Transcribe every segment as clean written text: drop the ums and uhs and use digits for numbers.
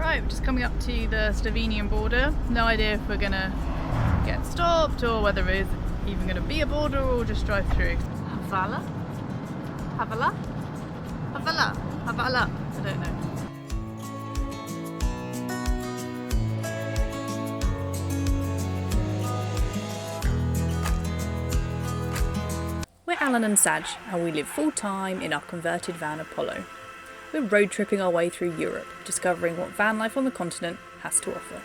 Right, we're just coming up to the Slovenian border. No idea if we're gonna get stopped or whether it's even gonna be a border or we'll just drive through. Havala? Havala? Havala? Havala? I don't know. We're Alan and Sadge, and we live full-time in our converted van Apollo. We're road tripping our way through Europe, discovering what van life on the continent has to offer.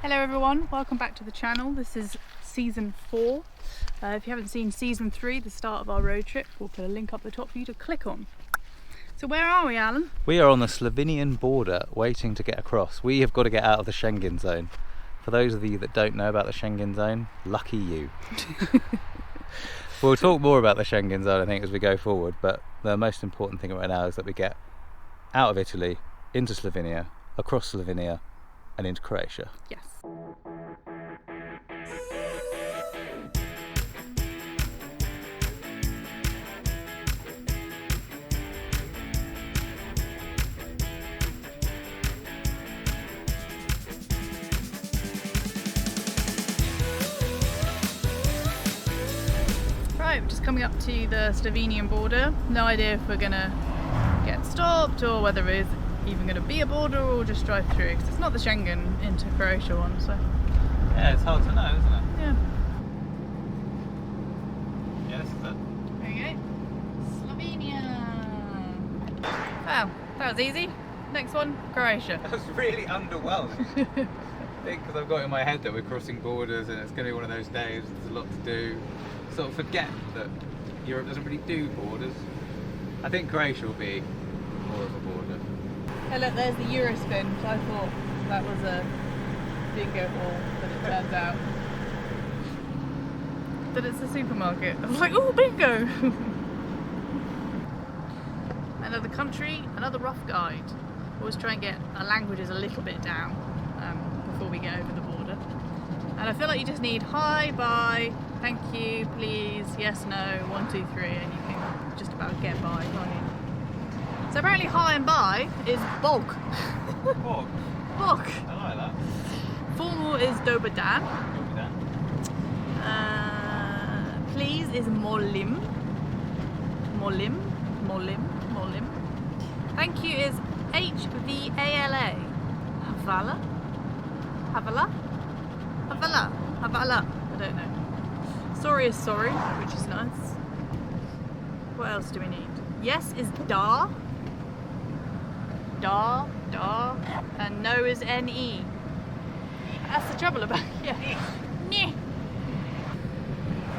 Hello everyone, welcome back to the channel. This is season 4. If you haven't seen season 3, the start of our road trip, we'll put a link up the top for you to click on. So where are we, Alan? We are on the Slovenian border waiting to get across. We have got to get out of the Schengen Zone. For those of you that don't know about the Schengen Zone, lucky you. We'll talk more about the Schengen Zone, I think, as we go forward, but the most important thing right now is that we get out of Italy, into Slovenia, across Slovenia, and into Croatia. Yes. Right, we're just coming up to the Slovenian border. No idea if we're gonna get stopped or whether it's even going to be a border or we'll just drive through, because it's not the Schengen into Croatia one, so Yeah, it's hard to know, isn't it? yeah. Yeah, this is it. There you go. Slovenia. Wow, that was easy. Next one, Croatia. That was really underwhelming. I think because I've got in my head that we're crossing borders and it's going to be one of those days, there's a lot to do. Sort of forget that Europe doesn't really do borders. I think Croatia will be more of a border. Hey look, there's the Eurospin, which I thought that was a bingo hall, but it turns out that it's a supermarket. I was like, oh, bingo! Another country, another rough guide. Always try and get our languages a little bit down before we get over the border. And I feel like you just need hi, bye, thank you, please, yes, no, 1, 2, 3, and you can just about get by, can't you? So apparently hi and bye is bog. Bog? Bog. I like that. Formal is dober dan. Dober dan. Please is molim. Molim. Molim. Molim. Thank you is HVALA. Havala? Havala? Havala? Havala? I don't know. Sorry is sorry, which is nice. What else do we need? Yes is da. Da, da, and no is NE. That's the trouble about it. Yeah.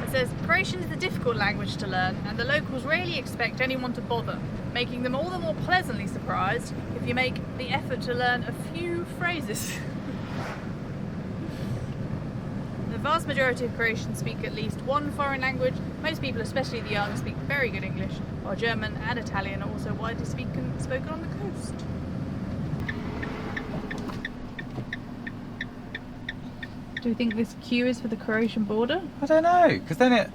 It says Croatian is the difficult language to learn, and the locals rarely expect anyone to bother, making them all the more pleasantly surprised if you make the effort to learn a few phrases. The vast majority of Croatians speak at least one foreign language. Most people, especially the young, speak very good English, while German and Italian are also widely spoken on the coast. Do we think this queue is for the Croatian border? I don't know, because then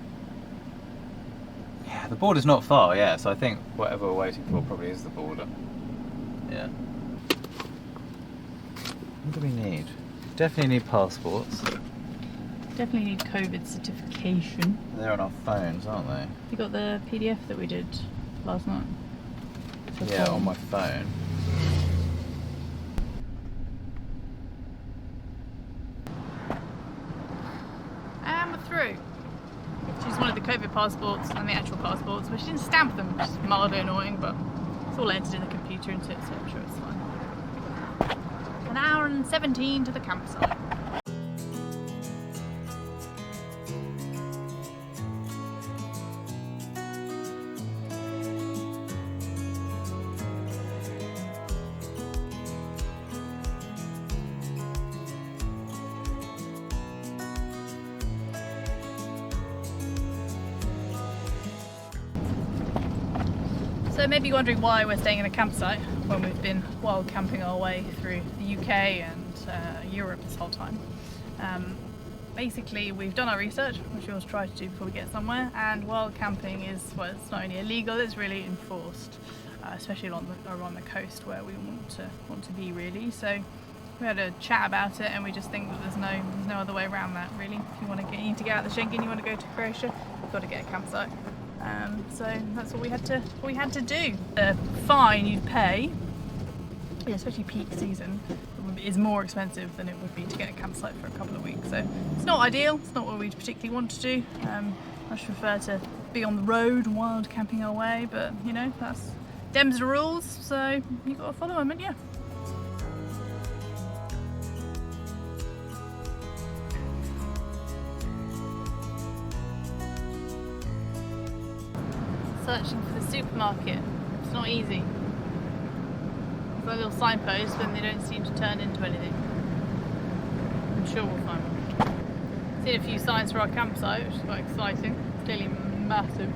yeah, the border's not far, yeah, so I think whatever we're waiting for probably is the border. Yeah. What do we need? Definitely need passports. Definitely need COVID certification. They're on our phones, aren't they? You got the PDF that we did last night? Yeah, on my phone. And we're through. She just wanted the COVID passports and the actual passports, but she didn't stamp them, which is mildly annoying, but it's all entered in the computer into it, so I'm sure it's fine. An hour and 17 to the campsite. So maybe you're wondering why we're staying in a campsite when we've been wild camping our way through the UK and Europe this whole time. basically we've done our research, which we always try to do before we get somewhere, and wild camping is, well, it's not only illegal, it's really enforced, especially along the coast where we want to be really. So we had a chat about it, and we just think that there's no other way around that really. If you need to get out of the Schengen, you want to go to Croatia, you've got to get a campsite. So that's what we had to do. The fine you'd pay, especially peak season, is more expensive than it would be to get a campsite for a couple of weeks. So it's not ideal, it's not what we particularly want to do. I should prefer to be on the road, wild camping our way, but you know, that's them's the rules, so you've got to follow them, and yeah. Searching for the supermarket, it's not easy. Got a little signpost, but they don't seem to turn into anything. I'm sure we'll find one. Seen a few signs for our campsite, which is quite exciting. It's clearly massive.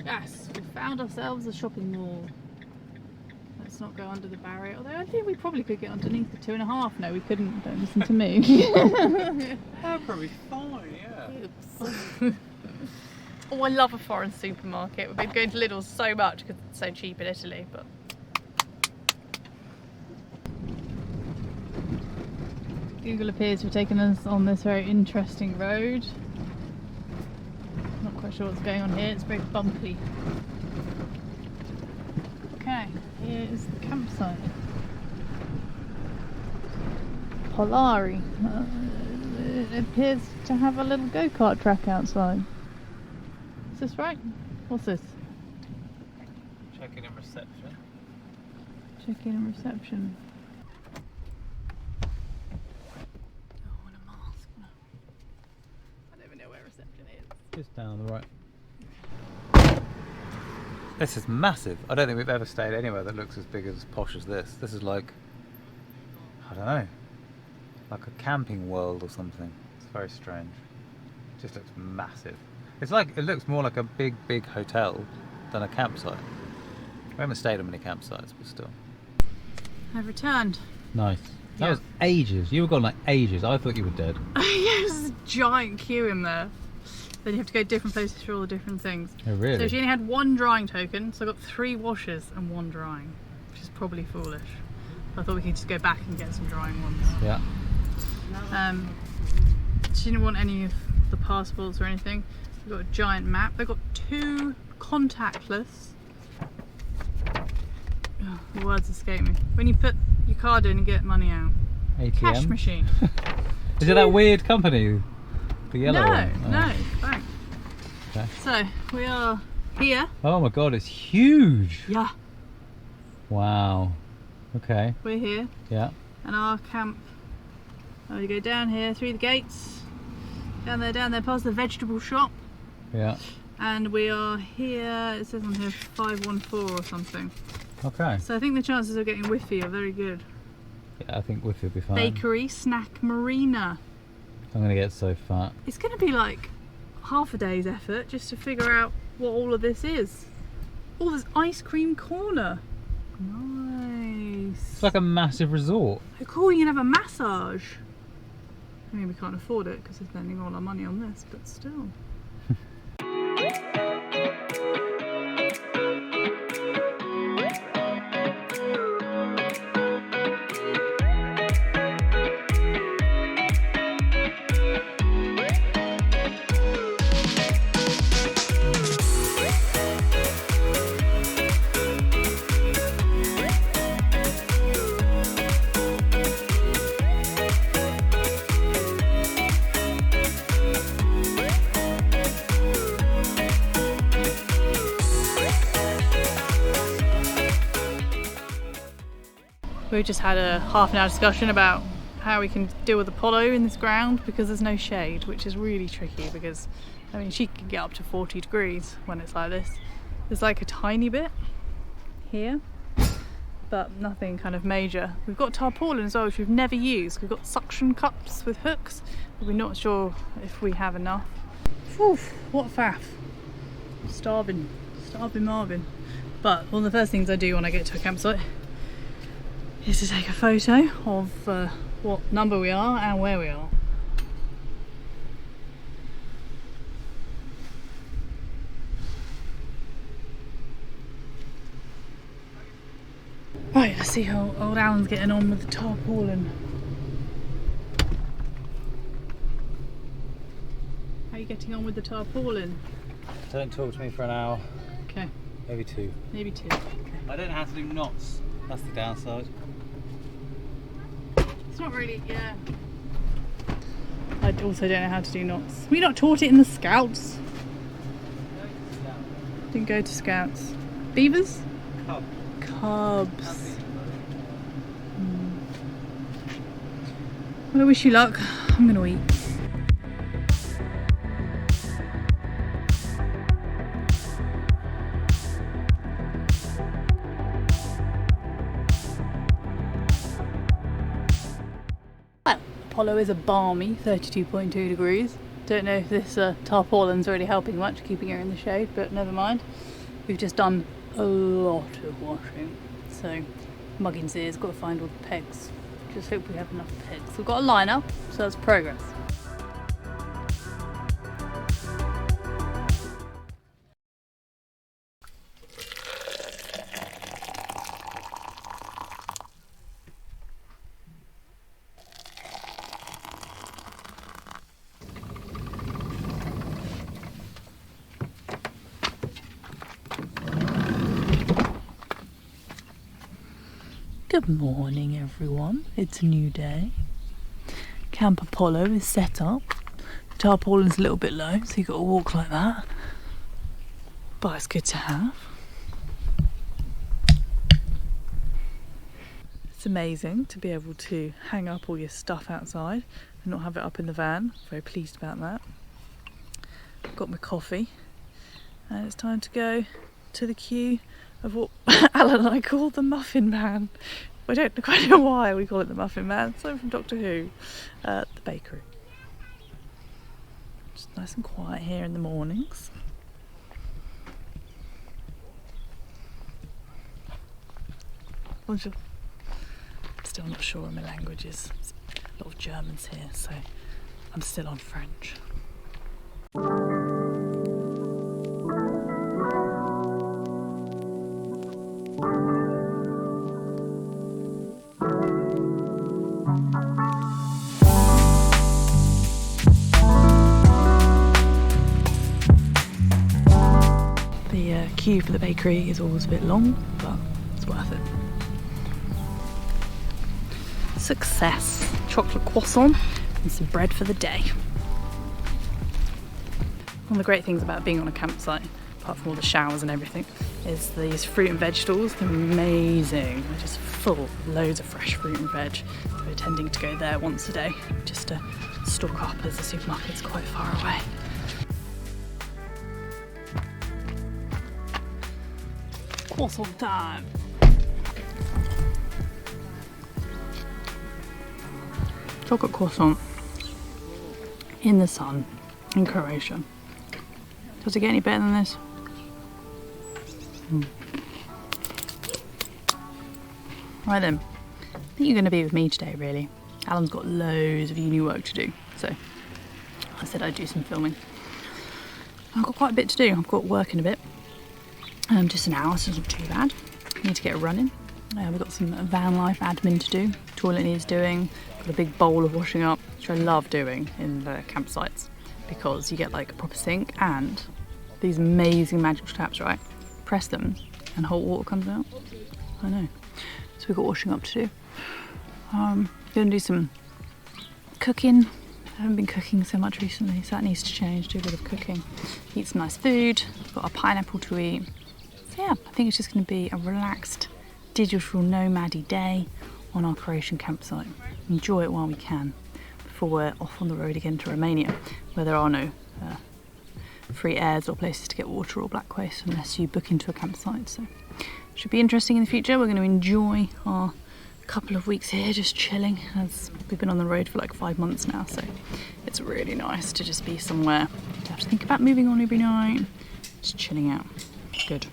Yes, we found ourselves a shopping mall. Let's not go under the barrier, although I think we probably could get underneath the 2.5. No, we couldn't, don't listen to me. That'd probably fine, yeah. Oops. Oh, I love a foreign supermarket. We've been going to Lidl's so much because it's so cheap in Italy, but Google appears to have taken us on this very interesting road. Not quite sure what's going on here, it's very bumpy. Okay, here is the campsite. Polari. It appears to have a little go-kart track outside. Is this right? What's this? Checking in reception. Check-in and reception. Oh, and a mask. No. I don't even know where reception is. Just down on the right. This is massive. I don't think we've ever stayed anywhere that looks as big as posh as this. This is like, I don't know, like a camping world or something. It's very strange. It just looks massive. It's like, it looks more like a big hotel than a campsite. We haven't stayed on many campsites, but still. I've returned. Nice. That Yeah. was ages. You were gone like ages. I thought you were dead. Yeah, there's a giant queue in there. Then you have to go different places for all the different things. Oh, really? So she only had one drying token, so I got 3 washes and 1 drying, which is probably foolish. I thought we could just go back and get some drying ones. Yeah. She didn't want any of the passports or anything. We've got a giant map. They've got 2 contactless. Oh, the words escape me. When you put your card in and get money out. ATM? Cash machine. Is it that weird company? The yellow one? Oh. No, thanks. Okay. So, we are here. Oh my god, it's huge! Yeah. Wow. Okay. We're here. Yeah. And our camp. Oh, you go down here, through the gates. Down there, past the vegetable shop. Yeah. And we are here, it says on here 514 or something. Okay. So I think the chances of getting Wi-Fi are very good. Yeah, I think Wi-Fi will be fine. Bakery, snack, marina. I'm gonna get so fat. It's going to be like half a day's effort just to figure out what all of this is. Oh, there's ice cream corner. Nice. It's like a massive resort. How cool, you can have a massage. I mean, we can't afford it because we're spending all our money on this, but still. We just had a half-an-hour discussion about how we can deal with the polo in this ground because there's no shade, which is really tricky because, I mean, she can get up to 40 degrees when it's like this. There's like a tiny bit here, but nothing kind of major. We've got tarpaulin as well, which we've never used. We've got suction cups with hooks, but we're not sure if we have enough. Whew, what faff. Starving Marvin. But one of the first things I do when I get to a campsite is to take a photo of what number we are and where we are. Let's see how old Alan's getting on with the tarpaulin. How are you getting on with the tarpaulin? Don't talk to me for an hour. Okay. Maybe 2. Maybe 2. Okay. I don't know how to do knots. That's the downside. It's not really, yeah. I also don't know how to do knots. We not taught it in the Scouts. Didn't go to Scouts. Beavers? Cubs. Well, I wish you luck. I'm going to eat. Well, Apollo is a balmy 32.2 degrees. Don't know if this tarpaulin's really helping much, keeping her in the shade, but never mind. We've just done a lot of washing. So, Muggins here's got to find all the pegs. Just hope we have enough pegs. We've got a line up, so that's progress. Good morning everyone, it's a new day. Camp Apollo is set up. The tarpaulin's a little bit low, so you've got to walk like that. But it's good to have. It's amazing to be able to hang up all your stuff outside and not have it up in the van. Very pleased about that. I've got my coffee and it's time to go to the queue of what Alan and I call the muffin man. I don't quite know why we call it the muffin man. It's something from Doctor Who. The bakery. Just nice and quiet here in the mornings. Bonjour. Still not sure of my languages. There's a lot of Germans here, so I'm still on French. The queue for the bakery is always a bit long, but it's worth it. Success! Chocolate croissant and some bread for the day. One of the great things about being on a campsite, apart from all the showers and everything, is these fruit and veg stalls. They're amazing. They're just full of loads of fresh fruit and veg. So we're tending to go there once a day just to stock up as the supermarket's quite far away. Croissant time! Chocolate croissant in the sun in Croatia. Does it get any better than this? Right then, I think you're going to be with me today really. Alan's got loads of uni work to do, so I said I'd do some filming. I've got quite a bit to do. I've got work in a bit. Just an hour, so it's not too bad. Need to get running. We've got some van life admin to do. Toilet needs doing. Got a big bowl of washing up, which I love doing in the campsites because you get like a proper sink and these amazing magical taps, right? Press them and hot water comes out. I know. So we've got washing up to do. Gonna do some cooking. I haven't been cooking so much recently, so that needs to change. Do a bit of cooking. Eat some nice food. Got a pineapple to eat. So yeah, I think it's just going to be a relaxed, digital nomad-y day on our Croatian campsite. Enjoy it while we can before we're off on the road again to Romania, where there are no free airs or places to get water or black waste unless you book into a campsite. So should be interesting in the future. We're going to enjoy our couple of weeks here just chilling, as we've been on the road for like 5 months now, so it's really nice to just be somewhere. Don't have to think about moving on every night, just chilling out. Good.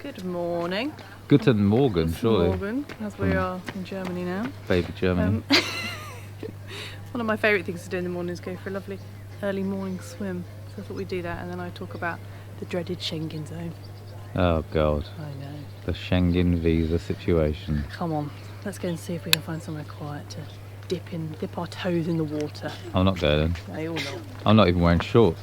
Good morning. Guten Morgen, surely. Morgen, as we are in Germany now. Baby Germany. One of my favourite things to do in the morning is go for a lovely early morning swim. So I thought we'd do that, and then I talk about the dreaded Schengen Zone. Oh God. I know. The Schengen visa situation. Come on, let's go and see if we can find somewhere quiet to dip our toes in the water. I'm not going. No, you're not. I'm not even wearing shorts.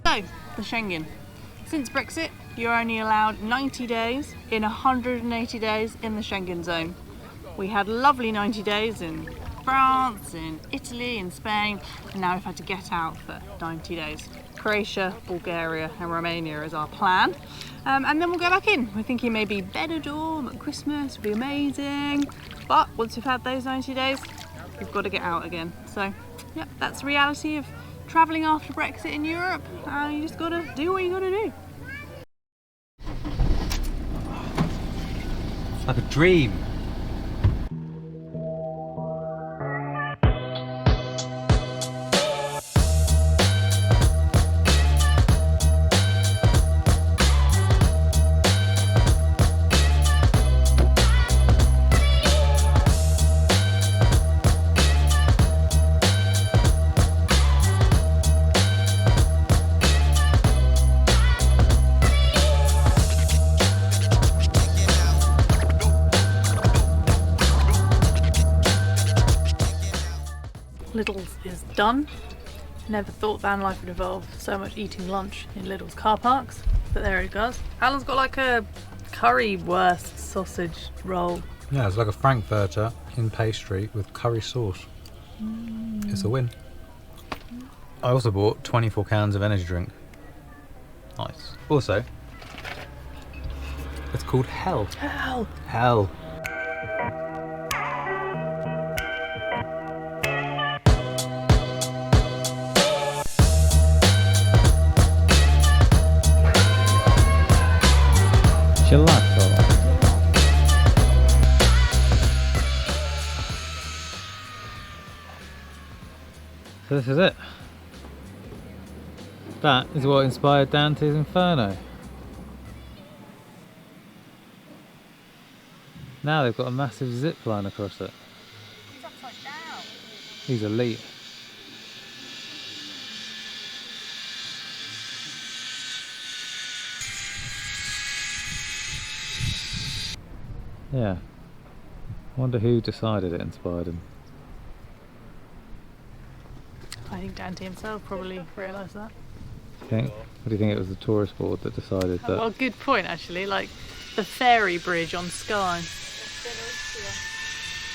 So, the Schengen. Since Brexit, you're only allowed 90 days in 180 days in the Schengen Zone. We had lovely 90 days in France, in Italy, in Spain, and now we've had to get out for 90 days. Croatia, Bulgaria and Romania is our plan. And then we'll go back in. We're thinking maybe Benidorm at Christmas would be amazing. But once we've had those 90 days, we've got to get out again. So, yeah, that's the reality of travelling after Brexit in Europe. You just gotta do what you gotta do. It's like a dream. Lidl's is done. Never thought van life would involve so much eating lunch in Lidl's car parks, but there it goes. Alan's got like a currywurst sausage roll. Yeah, it's like a frankfurter in pastry with curry sauce. It's a win. I also bought 24 cans of energy drink. Nice. Also, it's called Hell. Hell! Hell. Gelato. So this is it. That is what inspired Dante's Inferno. Now they've got a massive zip line across it. He's upside down. He's elite. Yeah. I wonder who decided it inspired him. I think Dante himself probably realised that. Think? What do you think it was the tourist board that decided that? Well, good point actually, like the ferry bridge on Skye.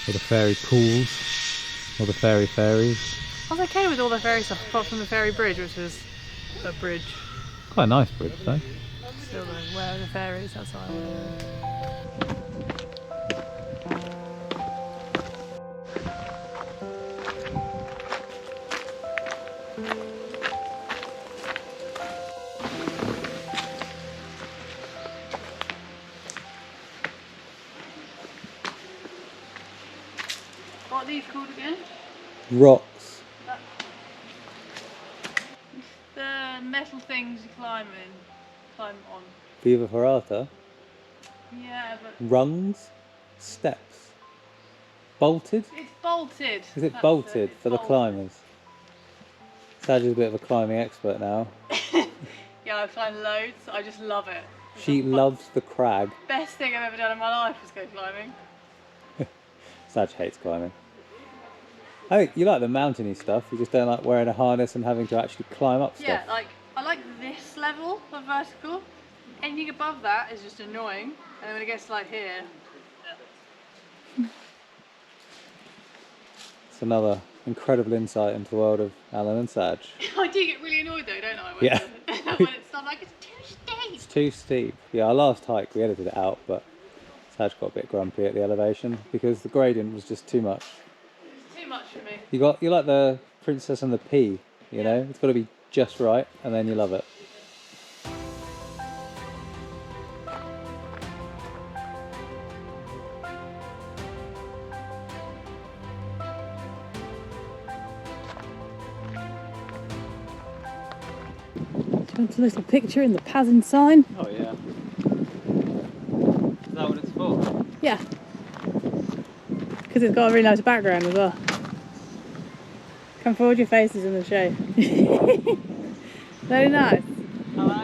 Or the fairy pools? Or the fairy fairies? I was okay with all the ferry stuff apart from the ferry bridge, which is a bridge. Quite a nice bridge though. Still though, where are the ferries? That's what I want to know. What are these called again? Rocks. The metal things you climb on. Viva Ferrata. Yeah, but Rungs. Steps. Bolted. it's bolted. Is it That's bolted it's for the bolted. climbers? Sadge is a bit of a climbing expert now. Yeah, I've climbed loads. I just love it. It's She the loves the crag. best thing I've ever done in my life was go climbing. Sadge hates climbing. I think you like the mountainy stuff, you just don't like wearing a harness and having to actually climb up stuff. Yeah, like I like this level of vertical. Anything above that is just annoying. And then when it gets like here, It's another incredible insight into the world of Alan and Sadge. I do get really annoyed though, don't I? When Yeah. when it's not like it's too steep. It's too steep. Yeah, our last hike we edited it out, but Sadge got a bit grumpy at the elevation because the gradient was just too much. Too much for me. You're like the Princess and the Pea, you know? It's got to be just right and then you love it. That's a little picture in the Pazin sign. Oh yeah. Is that what it's for? Yeah. Because it's got a really nice background as well. Come forward, your faces in the shade. Very nice. Hello.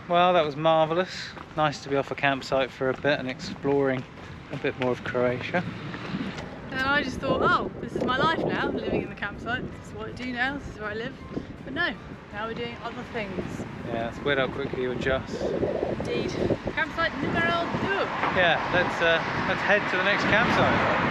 Well, that was marvellous. Nice to be off a campsite for a bit and exploring a bit more of Croatia. And I just thought, oh, this is my life now, living in the campsite. This is what I do now, this is where I live. But no, now we're doing other things. Yeah, it's weird how quickly you adjust. Indeed. Campsite numero 2. Yeah, let's head to the next campsite.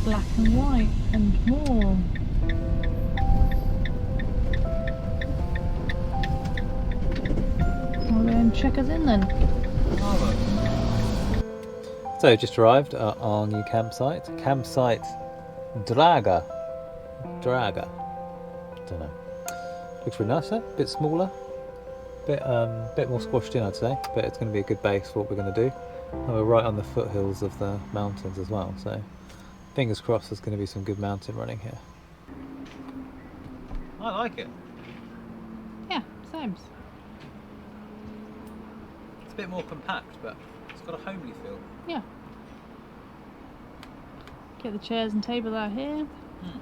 Black and white and more. I'll go and check us in then. So just arrived at our new campsite. Campsite Draga. Draga. Don't know. Looks really nice, though. Bit smaller. Bit more squashed in, I'd say. But it's going to be a good base for what we're going to do. And we're right on the foothills of the mountains as well, so fingers crossed there's going to be some good mountain running here. I like it. Yeah, same. It's a bit more compact, but it's got a homely feel. Yeah. Get the chairs and tables out here. Mm.